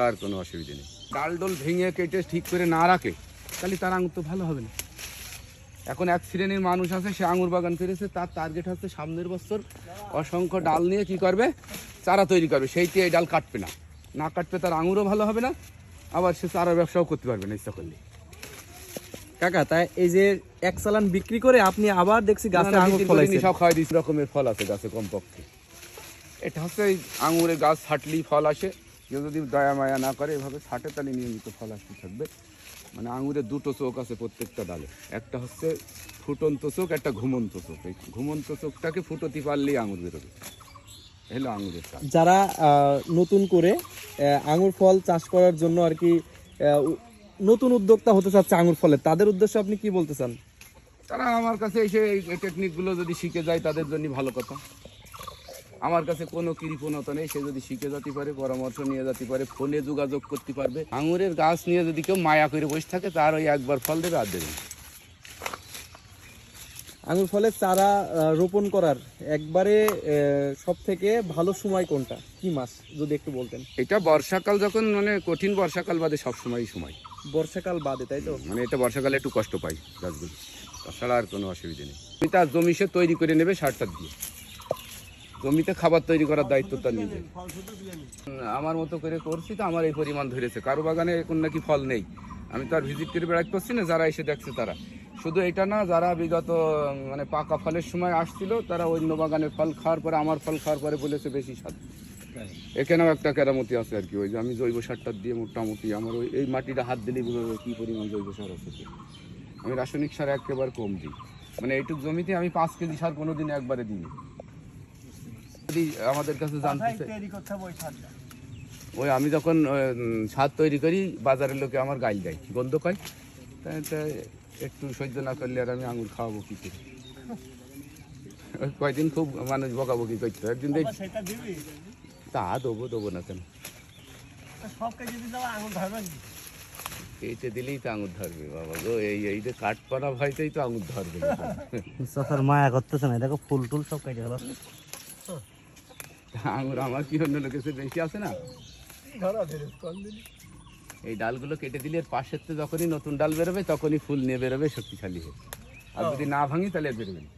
আর কোনো অসুবিধা নেই। ডাল ডোল ভেঙে কেটে ঠিক করে না রাখে তাহলে তার আঙুর তো ভালো হবে না। এখন এক শ্রেণীর মানুষ আছে, সে আঙুর বাগান করেছে, তার টার্গেট হচ্ছে সামনের বছর অসংখ্য ডাল নিয়ে কি করবে, চারা তৈরি করবে, সেইটি এই ডাল কাটবে না, না কাটবে তার আঙুরও ভালো হবে না, আবার সে চারার ব্যবসাও করতে পারবে না ইচ্ছা করলে। কাকা তাই এই যে এক চালান বিক্রি করে আপনি আবার দেখছি গাছে আঙুর ফলাইছেন, সব খাওয়াই দিয়েছি, রকমের ফল আছে গাছে কমপক্ষে। এটা হচ্ছে এই আঙুরের গাছ ছাটলেই ফল আসে, কেউ যদি দয়া মায়া না করে এভাবে ছাটে তাহলে নিয়মিত ফল আসতে থাকবে। মানে আঙুরের দুটো চোখ আছে প্রত্যেকটা ডালে, একটা হচ্ছে ফুটন্ত চোখ, একটা ঘুমন্ত চোখ। এই ঘুমন্ত চোখটাকে ফুটোতে পারলেই আঙুর বেরোবে, হলো আঙুরের কাজ। যারা নতুন করে আঙুর ফল চাষ করার জন্য আর কি নতুন উদ্যোক্তা হতে চাচ্ছে আঙুর ফলের, তাদের উদ্দেশ্যে আপনি কি বলতে চান? তারা আমার কাছে এসে এই টেকনিকগুলো যদি শিখে যায় তাদের জন্য ভালো কথা। আমার কাছে কোনো কৃপণতা নেই, সে যদি শিখে যেতে পারে, পরামর্শ নিয়ে যেতে পারে, ফোনে যোগাযোগ করতে পারবে। আঙুরের গাছ নিয়ে যদি কেউ মায়া করে বসে থাকে তার ওই একবার ফল দেবে আর দেবে না। আঙুর ফলের চারা রোপণ করার একবারে সব থেকে ভালো সময় কোনটা, কি মাস যদি একটু বলতেন? এটা বর্ষাকাল, যখন মানে কঠিন বর্ষাকাল বাদে সবসময়ই সময়। বর্ষাকাল বাদে, তাই তো? মানে এটা বর্ষাকালে একটু কষ্ট পাই গাছগুলো, তাছাড়া আর কোনো অসুবিধা নেই। তুমি তার জমি সে তৈরি করে নেবে সারটা দিয়ে, জমিতে খাবার তৈরি করার দায়িত্ব তার নিজে। আমার মতো করে করছি তো আমার এই পরিমাণ ধরেছে, কারো বাগানে এখন নাকি ফল নেই, আমি তো আর ভিজিট করে বেড়াতে পারছি না, যারা এসে দেখছে তারা। শুধু এটা না, যারা বিগত মানে পাকা ফলের সময় আসছিল তারা অন্য বাগানের ফল খাওয়ার পরে, আমার ফল খাওয়ার পরে বলেছে বেশি স্বাদ। এখানেও একটা কেরামতি আছে আর কি, ওই যে আমি জৈব সারটা দিয়ে মোটামুটি আমার ওই এই মাটিটা হাত দিলেই বোঝা যায় কী পরিমাণ জৈব সার আছে। আমি রাসায়নিক সার একেবারে কম দিই, মানে এইটুক জমিতে আমি 5 কেজি সার কোনোদিন একবারে দিই। যদি আমাদের কাছে জানতে ওই আমি যখন সার তৈরি করি বাজারের লোকে আমার গাইল দেয়, গন্ধ কয়, তাই একটু সহ্য না করলে আর আমি আঙুর খাওয়াবো কী করে। ওই কয়দিন খুব মানুষ বকাবকি করতো, একদিন দেখ তা দেবো না কেন, এইটা দিলেই তো আঙুর ধরবে বাবা গো, এই যে কাঠপানা ভয়তেই তো আঙুর ধরবে। মায়া করতেছে না, দেখো ফুল টুল সব কেটে গেল। আঙুর আমার কি অন্য লোকের বেশি আছে না, এই ডালগুলো কেটে দিলে এর পাশের তো যখনই নতুন ডাল বেরোবে তখনই ফুল নিয়ে বেরোবে শক্তিশালী হয়ে, আর যদি না ভাঙি তাহলে বেরোবে না।